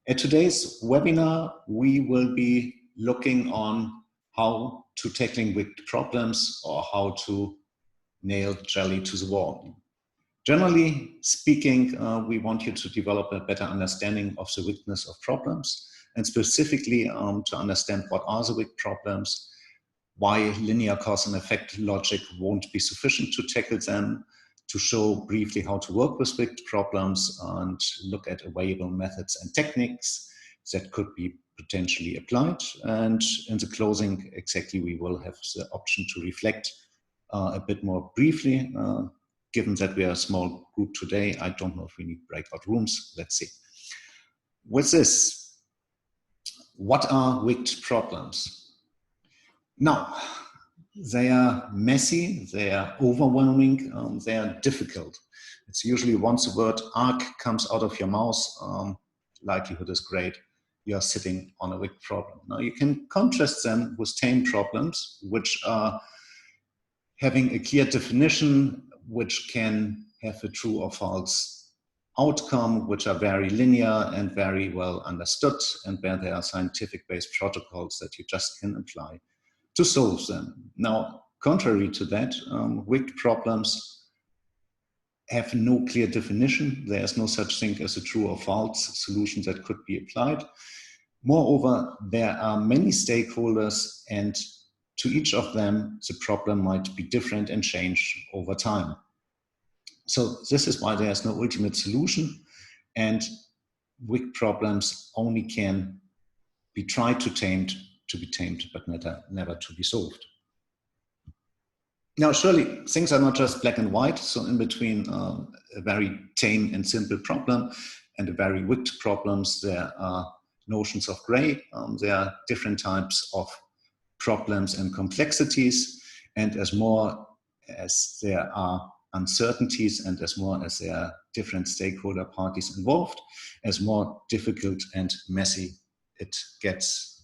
At today's webinar, we will be looking on how to tackling wicked problems or how to nail jelly to the wall. Generally speaking, we want you to develop a better understanding of the wickedness of problems, and specifically to understand what are the wicked problems, why linear cause and effect logic won't be sufficient to tackle them, to show briefly how to work with wicked problems and look at available methods and techniques that could be potentially applied. And in the closing, exactly, we will have the option to reflect a bit more briefly. Given that we are a small group today, I don't know if we need breakout rooms. Let's see. With this, what are wicked problems? Now, they are messy, they are overwhelming, they are difficult. It's usually once the word arc comes out of your mouth, likelihood is great, you're sitting on a wicked problem. Now you can contrast them with tame problems, which are having a clear definition, which can have a true or false outcome, which are very linear and very well understood, and where there are scientific-based protocols that you just can apply to solve them. Now, contrary to that, wicked problems have no clear definition. There's no such thing as a true or false solution that could be applied. Moreover, there are many stakeholders, and to each of them, the problem might be different and change over time. So this is why there's no ultimate solution, and wicked problems only can be tried to be tamed, but never to be solved. Now, surely things are not just black and white. So in between a very tame and simple problem and a very wicked problems, there are notions of gray. There are different types of problems and complexities. And as more as there are uncertainties and as more as there are different stakeholder parties involved, as more difficult and messy it gets.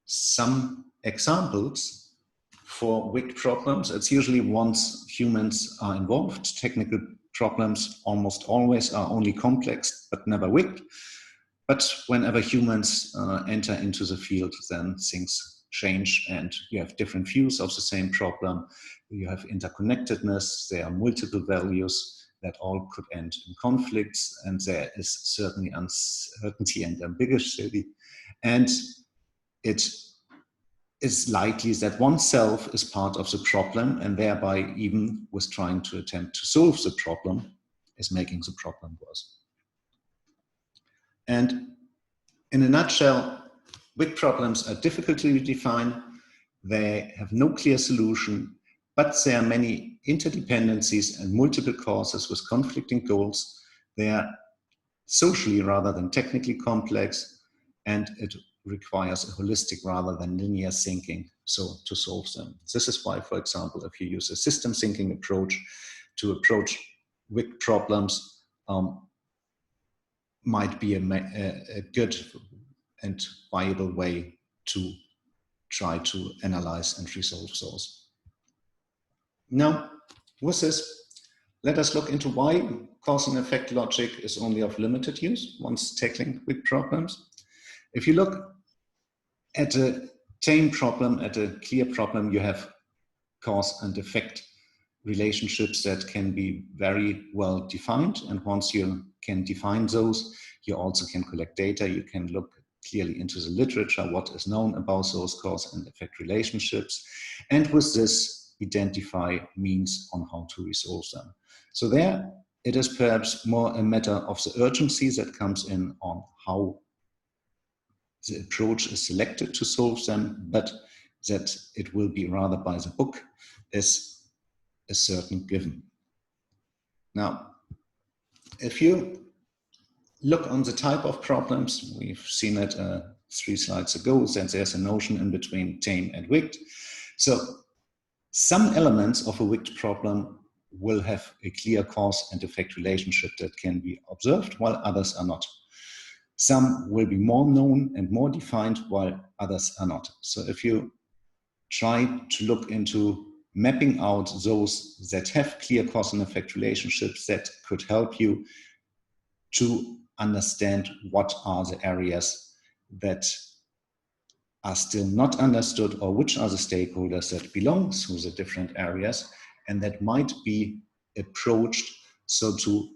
Some examples for wicked problems, it's usually once humans are involved. Technical problems almost always are only complex, but never wicked. But whenever humans enter into the field, then things change and you have different views of the same problem. You have interconnectedness, there are multiple values that all could end in conflicts, and there is certainly uncertainty and ambiguity. And it is likely that oneself is part of the problem, and thereby even with trying to attempt to solve the problem is making the problem worse. And in a nutshell, wicked problems are difficult to define. They have no clear solution, but there are many interdependencies and multiple causes with conflicting goals. They are socially rather than technically complex, and it requires a holistic rather than linear thinking to solve them. This is why, for example, if you use a system thinking approach to approach wicked problems, might be a good and viable way to try to analyze and resolve those. Now, with this, let us look into why cause and effect logic is only of limited use once tackling wicked problems. If you look at a tame problem, at a clear problem, you have cause and effect relationships that can be very well defined. And once you can define those, you also can collect data. You can look clearly into the literature, what is known about those cause and effect relationships. And with this, identify means on how to resolve them. So there, it is perhaps more a matter of the urgency that comes in on how the approach is selected to solve them, but that it will be rather by the book is a certain given. Now, if you look on the type of problems, we've seen it 3 slides ago, that there's a notion in between tame and wicked. So some elements of a wicked problem will have a clear cause and effect relationship that can be observed, while others are not. Some will be more known and more defined, while others are not. So if you try to look into mapping out those that have clear cause and effect relationships that could help you to understand what are the areas that are still not understood, or which are the stakeholders that belong to the different areas, and that might be approached so to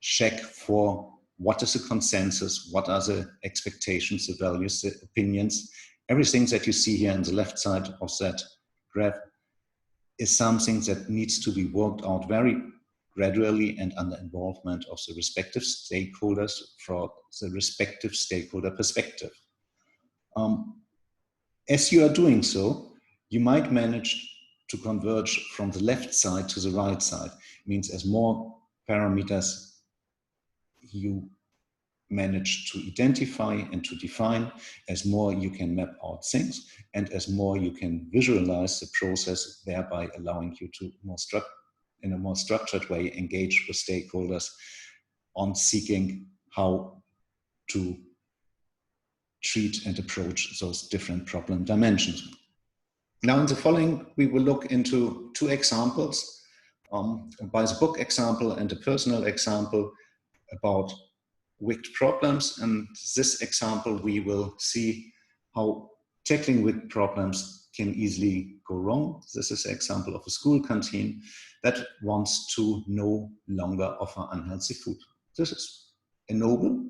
check for what is the consensus, what are the expectations, the values, the opinions. Everything that you see here on the left side of that graph is something that needs to be worked out very gradually and under involvement of the respective stakeholders for the respective stakeholder perspective. As you are doing so, you might manage to converge from the left side to the right side. It means as more parameters you manage to identify and to define, as more you can map out things, and as more you can visualize the process, thereby allowing you to in a more structured way engage with stakeholders on seeking how to treat and approach those different problem dimensions. Now in the following, we will look into two examples, by the book example and a personal example about wicked problems. And this example, we will see how tackling wicked problems can easily go wrong. This is an example of a school canteen that wants to no longer offer unhealthy food. This is a noble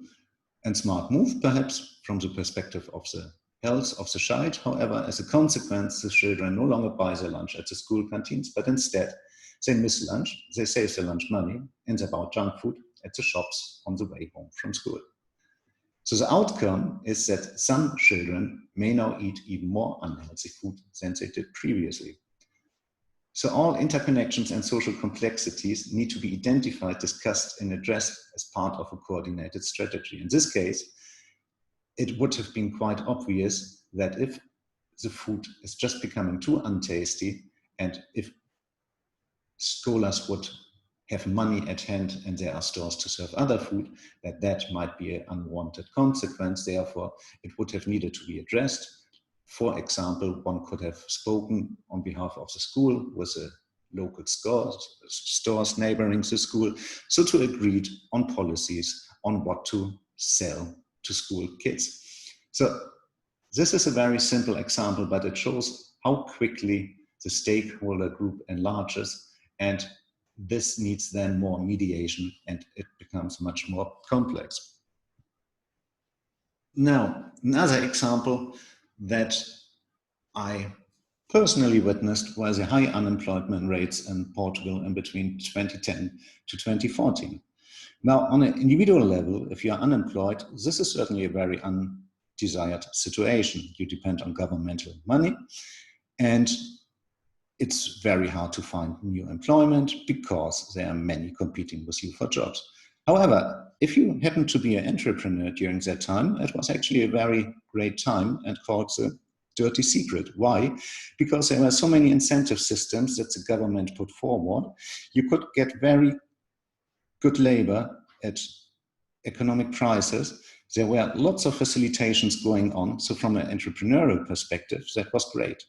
and smart move, perhaps from the perspective of the health of the child. However, as a consequence, the children no longer buy their lunch at the school canteens, but instead they miss lunch, they save their lunch money, and they buy junk food at the shops on the way home from school. So the outcome is that some children may now eat even more unhealthy food than they did previously. So all interconnections and social complexities need to be identified, discussed, and addressed as part of a coordinated strategy. In this case, it would have been quite obvious that if the food is just becoming too untasty, and if scholars would have money at hand and there are stores to serve other food, that might be an unwanted consequence. Therefore, it would have needed to be addressed. For example, one could have spoken on behalf of the school with the local stores neighboring the school, so to agree on policies on what to sell to school kids. So this is a very simple example, but it shows how quickly the stakeholder group enlarges, and this needs then more mediation and it becomes much more complex. Now, another example that I personally witnessed were the high unemployment rates in Portugal in between 2010 to 2014. Now, on an individual level, if you are unemployed, this is certainly a very undesired situation. You depend on governmental money, and it's very hard to find new employment because there are many competing with you for jobs. However, if you happen to be an entrepreneur during that time, it was actually a very great time and called the dirty secret. Why? Because there were so many incentive systems that the government put forward. You could get very good labor at economic prices. There were lots of facilitations going on. So from an entrepreneurial perspective, that was great.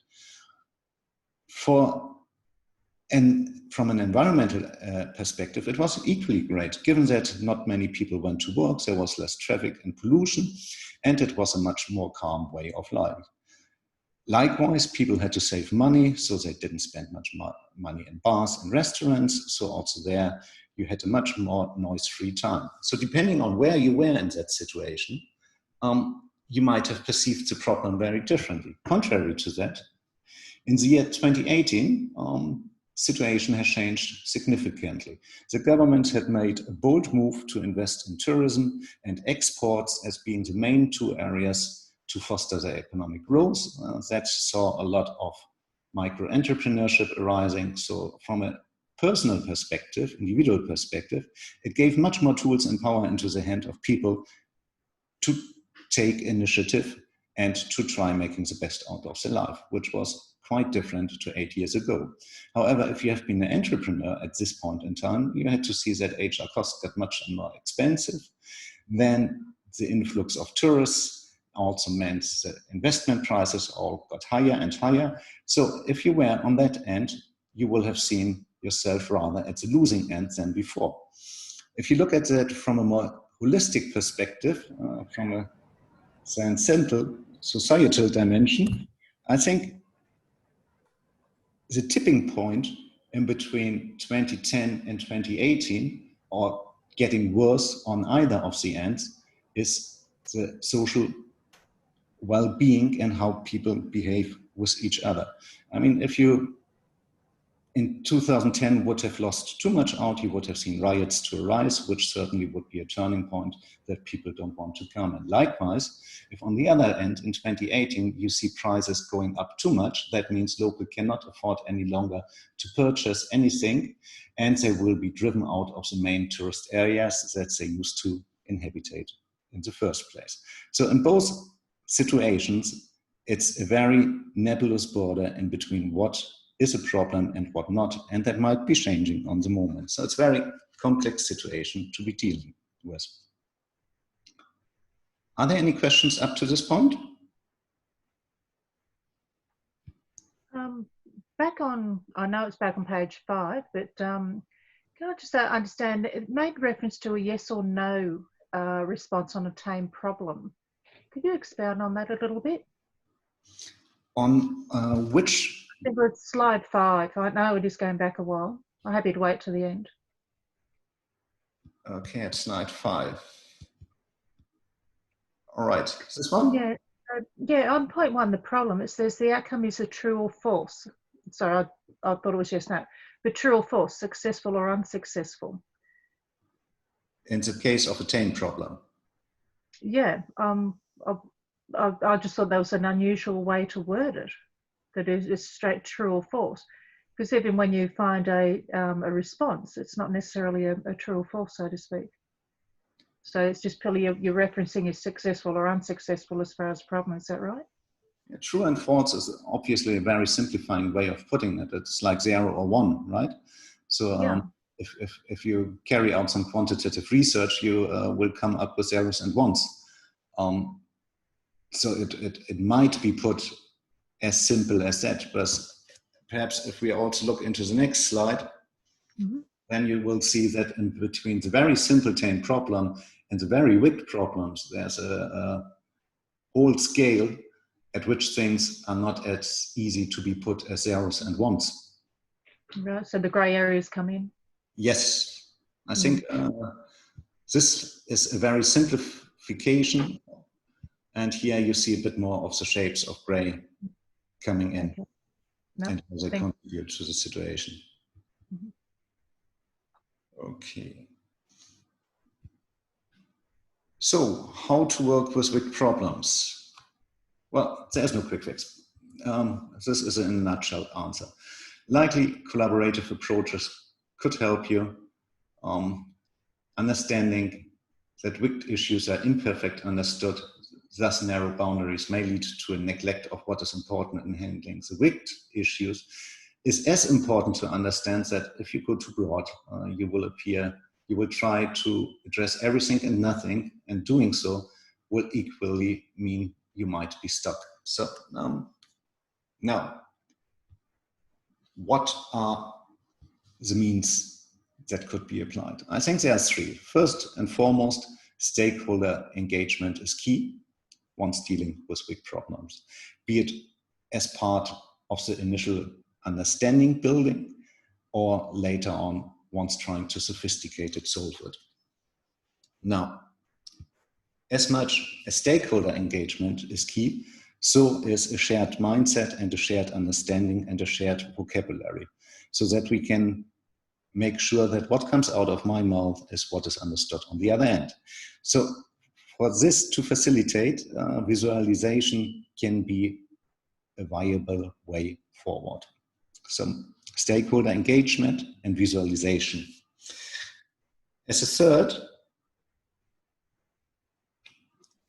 From an environmental perspective, it was equally great, given that not many people went to work, there was less traffic and pollution, and it was a much more calm way of life. Likewise, people had to save money, so they didn't spend much money in bars and restaurants, so also there you had a much more noise-free time. So depending on where you were in that situation, you might have perceived the problem very differently. Contrary to that, in the year 2018, situation has changed significantly. The government had made a bold move to invest in tourism and exports as being the main two areas to foster their economic growth. That saw a lot of micro-entrepreneurship arising. So from a personal perspective, individual perspective, it gave much more tools and power into the hand of people to take initiative and to try making the best out of their life, which was quite different to 8 years ago. However, if you have been an entrepreneur at this point in time, you had to see that HR costs got much more expensive. Then the influx of tourists also meant that investment prices all got higher and higher. So if you were on that end, you will have seen yourself rather at the losing end than before. If you look at that from a more holistic perspective, from a transcendental societal dimension, I think the tipping point in between 2010 and 2018, or getting worse on either of the ends, is the social well-being and how people behave with each other. I mean, if you in 2010 would have lost too much out, you would have seen riots to arise, which certainly would be a turning point that people don't want to come. And likewise, if on the other end in 2018 you see prices going up too much, that means local cannot afford any longer to purchase anything, and they will be driven out of the main tourist areas that they used to inhabit in the first place. So in both situations, it's a very nebulous border in between what is a problem and what not, and that might be changing on the moment. So it's a very complex situation to be dealing with. Are there any questions up to this point? Back on, I know it's back on page 5, but can I just understand, it made reference to a yes or no response on a tame problem. Could you expound on that a little bit? On which? I think it's slide 5. I know it is going back a while. I'm happy to wait to the end. Okay, at slide 5. All right, this one? Yeah, yeah, on point 1, the problem, it says the outcome is a true or false. Sorry, I thought it was yes, no. But true or false, successful or unsuccessful? In the case of a tame problem? Yeah, I just thought that was an unusual way to word it, that is straight true or false. Because even when you find a response, it's not necessarily a true or false, so to speak. So it's just purely you're referencing is successful or unsuccessful as far as problem, is that right? Yeah, true and false is obviously a very simplifying way of putting it. It's like 0 or 1, right? So yeah. if you carry out some quantitative research, you will come up with zeros and ones. So it might be put as simple as that, but perhaps if we also look into the next slide, then you will see that in between the very simple tame problem and the very wicked problems, there's a whole scale at which things are not as easy to be put as zeros and ones. Right, so the grey areas come in? Yes, I think this is a very simplification, and here you see a bit more of the shapes of grey coming in, okay. And how they contribute to the situation. Okay. So, how to work with wicked problems? Well, there's no quick fix. This is a nutshell answer. Likely collaborative approaches could help you. Understanding that wicked issues are imperfect understood, thus narrow boundaries may lead to a neglect of what is important in handling the wicked issues, is as important to understand that if you go too broad, you will try to address everything and nothing, and doing so will equally mean you might be stuck. So now, what are the means that could be applied? I think there are 3. First and foremost, stakeholder engagement is key once dealing with big problems, be it as part of the initial understanding building or later on once trying to sophisticated solve it. Now, as much as stakeholder engagement is key, so is a shared mindset and a shared understanding and a shared vocabulary, so that we can make sure that what comes out of my mouth is what is understood on the other end. So for this to facilitate, visualization can be a viable way forward. So stakeholder engagement and visualization. As a third,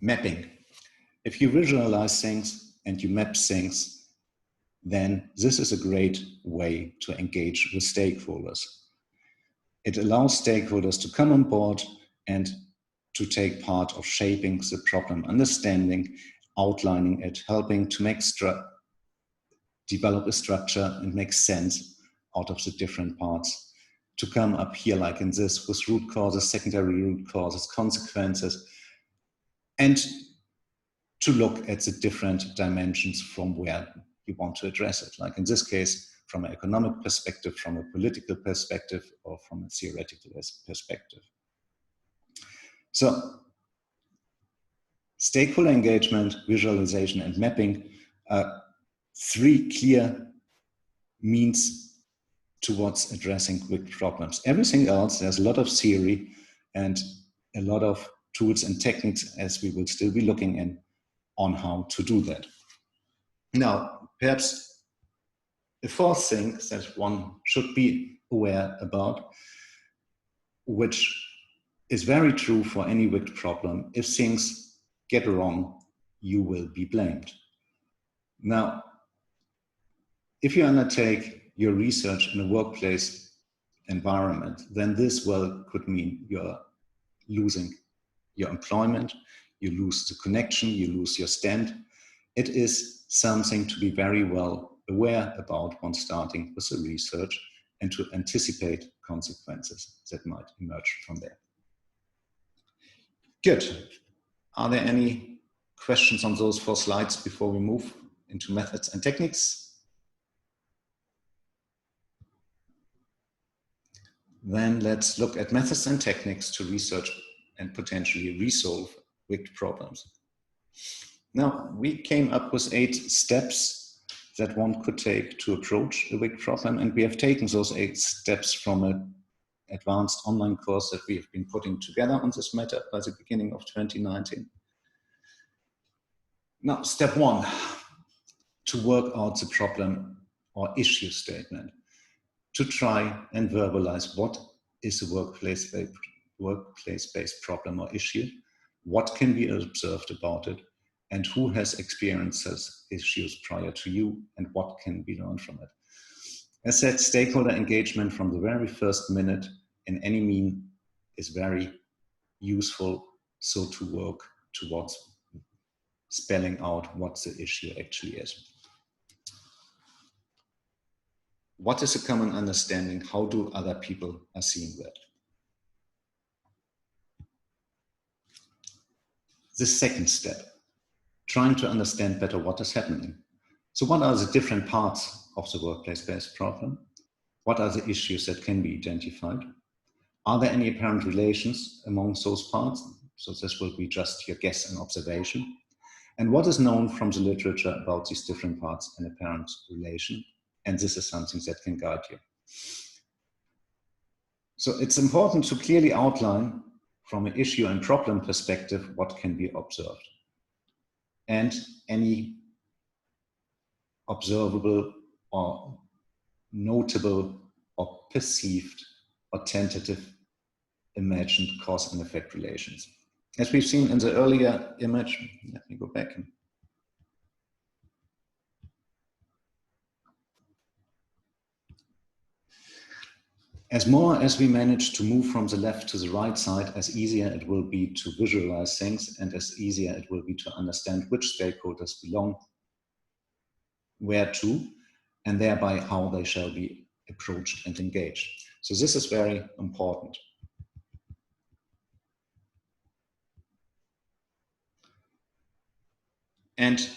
mapping. If you visualize things and you map things, then this is a great way to engage with stakeholders. It allows stakeholders to come on board and to take part of shaping the problem, understanding, outlining it, helping to develop a structure and make sense out of the different parts to come up here like in this with root causes, secondary root causes, consequences, and to look at the different dimensions from where you want to address it. Like in this case, from an economic perspective, from a political perspective, or from a theoretical perspective. So stakeholder engagement, visualization, and mapping are three clear means towards addressing big problems. Everything else, there's a lot of theory and a lot of tools and techniques, as we will still be looking in on how to do that. Now, perhaps the fourth thing that one should be aware about, which is very true for any wicked problem: if things get wrong, you will be blamed. Now, if you undertake your research in a workplace environment, then this could mean you're losing your employment, you lose the connection, you lose your stand. It is something to be very well aware about when starting with the research and to anticipate consequences that might emerge from there. Good. Are there any questions on those 4 slides before we move into methods and techniques? Then let's look at methods and techniques to research and potentially resolve wicked problems. Now, we came up with 8 steps that one could take to approach a wicked problem, and we have taken those 8 steps from an advanced online course that we have been putting together on this matter by the beginning of 2019. Now, step 1, to work out the problem or issue statement, to try and verbalize what is a workplace-based problem or issue, what can be observed about it, and who has experienced those issues prior to you, and what can be learned from it. As said, stakeholder engagement from the very first minute in any mean is very useful, so to work towards spelling out what the issue actually is. What is a common understanding? How do other people are seeing that? The second step, trying to understand better what is happening. So what are the different parts of the workplace-based problem? What are the issues that can be identified? Are there any apparent relations among those parts? So this will be just your guess and observation. And what is known from the literature about these different parts and apparent relation? And this is something that can guide you. So it's important to clearly outline from an issue and problem perspective what can be observed. And any observable or notable or perceived or tentative imagined cause and effect relations. As we've seen in the earlier image, let me go back. As more as we manage to move from the left to the right side, as easier it will be to visualize things, and as easier it will be to understand which stakeholders belong where to, and thereby how they shall be approached and engaged. So this is very important. And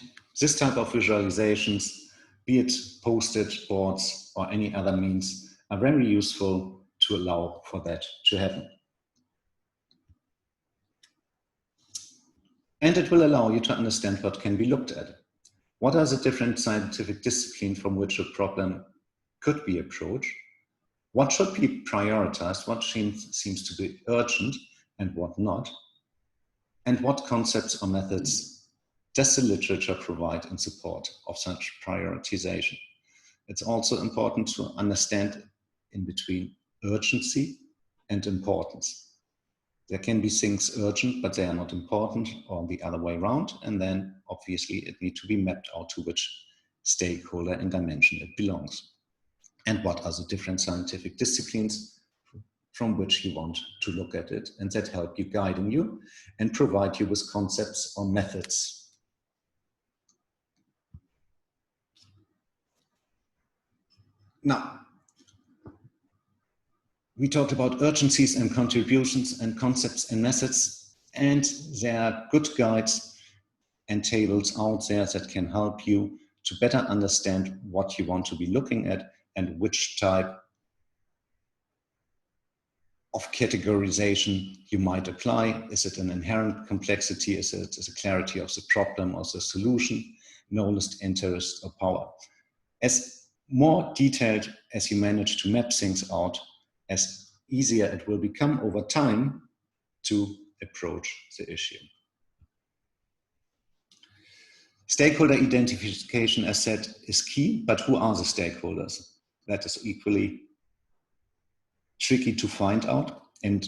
this type of visualizations, be it post-it boards or any other means, are very useful to allow for that to happen. And it will allow you to understand what can be looked at. What are the different scientific disciplines from which a problem could be approached? What should be prioritized? What seems to be urgent and what not? And what concepts or methods does the literature provide in support of such prioritization? It's also important to understand in between urgency and importance. There can be things urgent, but they are not important, or the other way around. And then obviously it needs to be mapped out to which stakeholder and dimension it belongs. And what are the different scientific disciplines from which you want to look at it, and that help you guiding you and provide you with concepts or methods. Now, We talked about urgencies and contributions and concepts and methods, and there are good guides and tables out there that can help you to better understand what you want to be looking at and which type of categorization you might apply. Is it an inherent complexity? Is it the clarity of the problem or the solution? Knowledge, interest, or power? As more detailed as you manage to map things out, as easier it will become over time to approach the issue. Stakeholder identification, as said, is key, but who are the stakeholders? That is equally tricky to find out, and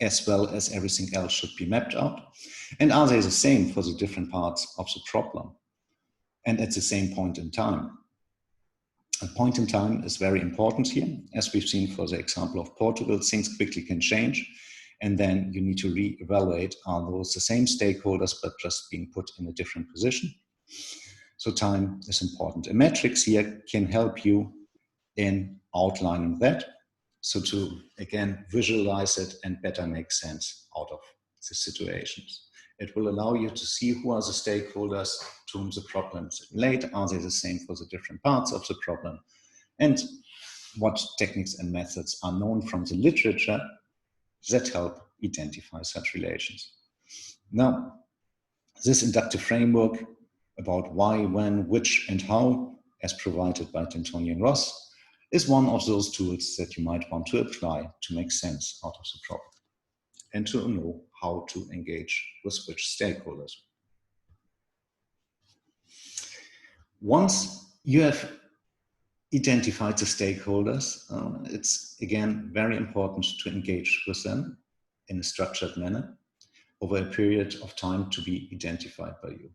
as well as everything else should be mapped out. And are they the same for the different parts of the problem? And at the same point in time. A point in time is very important here. As we've seen for the example of Portugal, things quickly can change. And then you need to re-evaluate, are those the same stakeholders, but just being put in a different position? So time is important. A matrix here can help you in outlining that. So to, again, visualize it and better make sense out of the situations. It will allow you to see who are the stakeholders to whom the problems relate. Are they the same for the different parts of the problem? And what techniques and methods are known from the literature that help identify such relations. Now, this inductive framework about why, when, which, and how, as provided by Tintoni and Ross, is one of those tools that you might want to apply to make sense out of the problem and to know how to engage with which stakeholders. Once you have identified the stakeholders, it's again very important to engage with them in a structured manner over a period of time to be identified by you.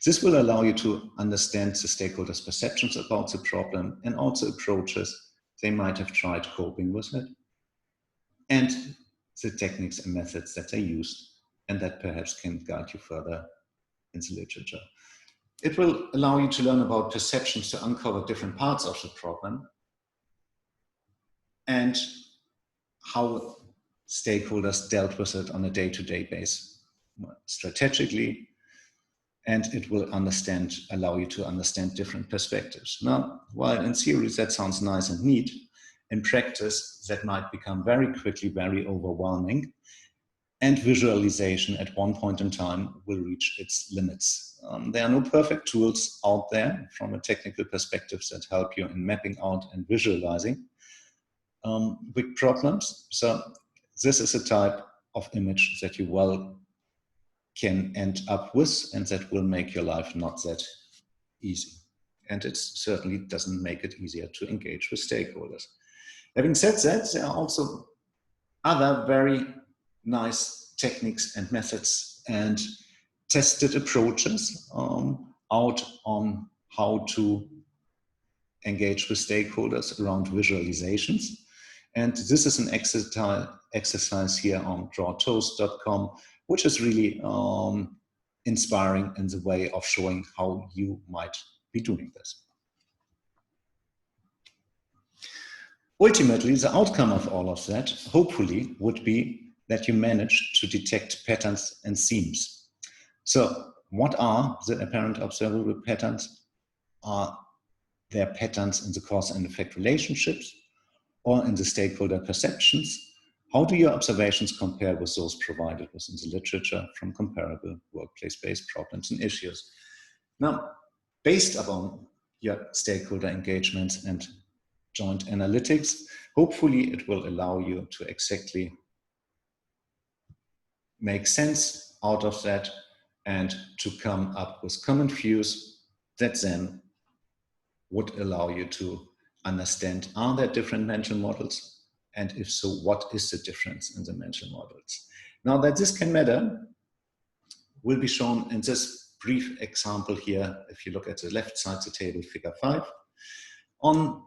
This will allow you to understand the stakeholders' perceptions about the problem and also approaches they might have tried coping with it, and the techniques and methods that they used, and that perhaps can guide you further in the literature. It will allow you to learn about perceptions to uncover different parts of the problem and how stakeholders dealt with it on a day-to-day basis strategically, and it will allow you to understand different perspectives. Now, while in theory that sounds nice and neat, in practice that might become very quickly very overwhelming, and visualization at one point in time will reach its limits. There are no perfect tools out there from a technical perspective that help you in mapping out and visualizing big problems. So this is a type of image that you well can end up with, and that will make your life not that easy. And it certainly doesn't make it easier to engage with stakeholders. Having said that, there are also other very nice techniques and methods and tested approaches out on how to engage with stakeholders around visualizations. And this is an exercise here on drawtoast.com, which is really inspiring in the way of showing how you might be doing this. Ultimately, the outcome of all of that, hopefully, would be that you manage to detect patterns and themes. So what are the apparent observable patterns? Are there patterns in the cause and effect relationships or in the stakeholder perceptions? How do your observations compare with those provided within the literature from comparable workplace-based problems and issues? Now, based upon your stakeholder engagements and joint analytics, hopefully it will allow you to exactly make sense out of that and to come up with common views that then would allow you to understand, are there different mental models? And if so, what is the difference in the mental models? Now that this can matter will be shown in this brief example here. If you look at the left side of the table, figure 5, on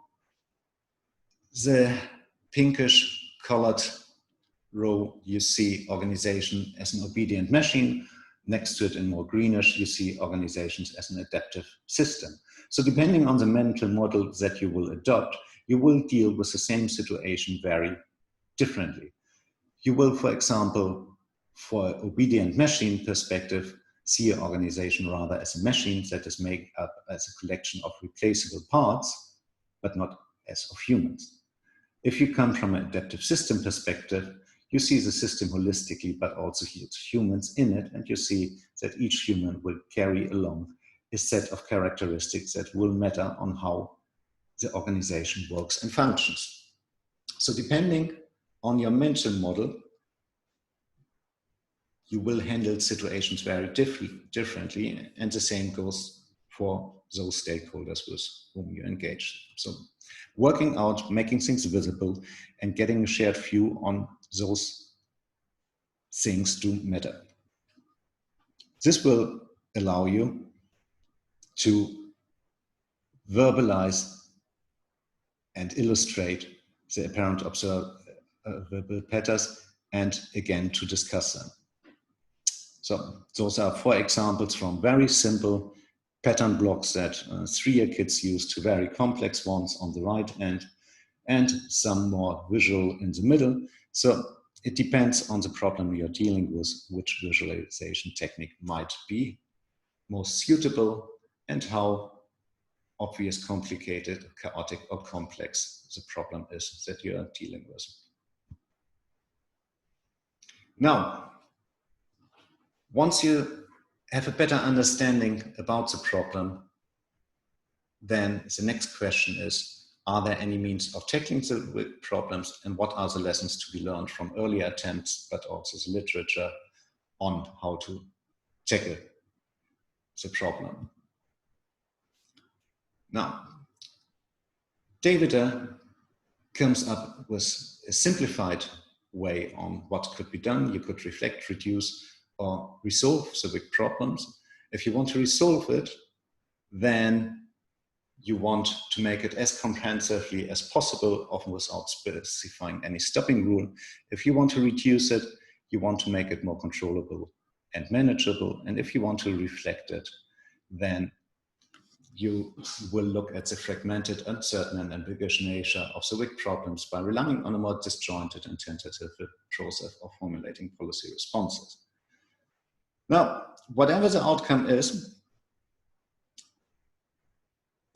the pinkish colored row, you see organization as an obedient machine. Next to it in more greenish, you see organizations as an adaptive system. So depending on the mental model that you will adopt, you will deal with the same situation very differently. You will, for example, for an obedient machine perspective, see an organization rather as a machine that is made up as a collection of replaceable parts, but not as of humans. If you come from an adaptive system perspective, you see the system holistically, but also humans in it, and you see that each human will carry along a set of characteristics that will matter on how the organization works and functions. So depending on your mental model, you will handle situations very differently, and the same goes for those stakeholders with whom you engage. So working out, making things visible, and getting a shared view on those things do matter. This will allow you to verbalize and illustrate the apparent observable patterns, and again to discuss them. So those are 4 examples from very simple pattern blocks that 3-year kids use to very complex ones on the right end, and some more visual in the middle. So it depends on the problem you're dealing with, which visualization technique might be most suitable, and how obvious, complicated, chaotic, or complex the problem is that you are dealing with. Now, once you have a better understanding about the problem, then the next question is, are there any means of tackling the problems, and what are the lessons to be learned from earlier attempts, but also the literature on how to tackle the problem? Now, David comes up with a simplified way on what could be done. You could reflect, reduce, or resolve the big problems. If you want to resolve it, then you want to make it as comprehensively as possible, often without specifying any stopping rule. If you want to reduce it, you want to make it more controllable and manageable. And if you want to reflect it, then you will look at the fragmented, uncertain, and ambiguous nature of the big problems by relying on a more disjointed and tentative process of formulating policy responses. Now, whatever the outcome is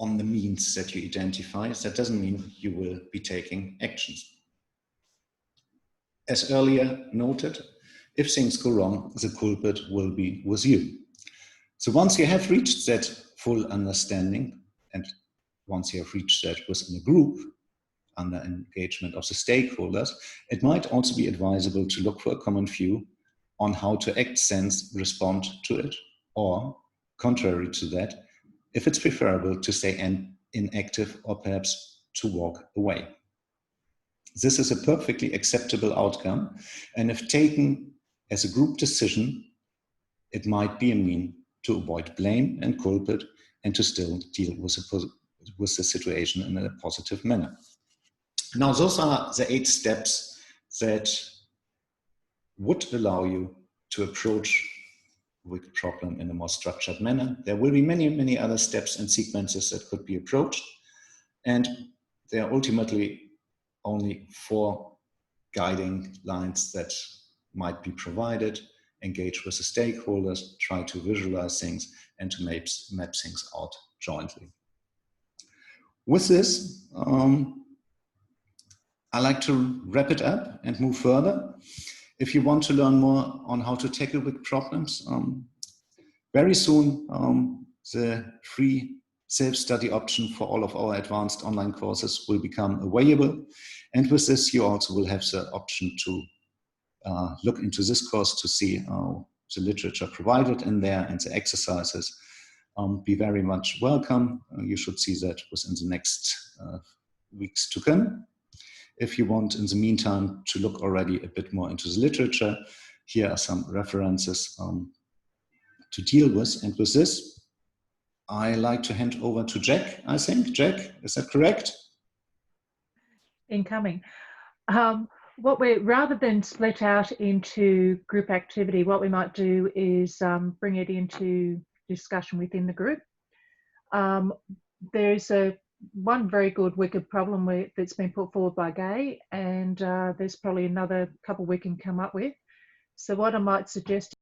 on the means that you identify, that doesn't mean you will be taking actions. As earlier noted, if things go wrong, the culprit will be with you. So once you have reached that full understanding, and once you have reached that within a group, under engagement of the stakeholders, it might also be advisable to look for a common view on how to act, sense, respond to it, or contrary to that, if it's preferable to stay inactive or perhaps to walk away. This is a perfectly acceptable outcome, and if taken as a group decision, it might be a mean to avoid blame and culprit and to still deal with the situation in a positive manner. Now, those are the 8 steps that would allow you to approach the problem in a more structured manner. There will be many, many other steps and sequences that could be approached, and there are ultimately only 4 guiding lines that might be provided: engage with the stakeholders, try to visualize things, and to map things out jointly. With this, I like to wrap it up and move further. If you want to learn more on how to tackle big problems, very soon the free self-study option for all of our advanced online courses will become available. And with this, you also will have the option to look into this course to see the literature provided in there and the exercises. Be very much welcome. You should see that within the next weeks to come. If you want, in the meantime, to look already a bit more into the literature, here are some references to deal with. And with this, I like to hand over to Jack, I think. Jack, is that correct? Incoming. Rather than split out into group activity, what we might do is bring it into discussion within the group. There's a one very good wicked problem that's been put forward by Gay, and there's probably another couple we can come up with. So what I might suggest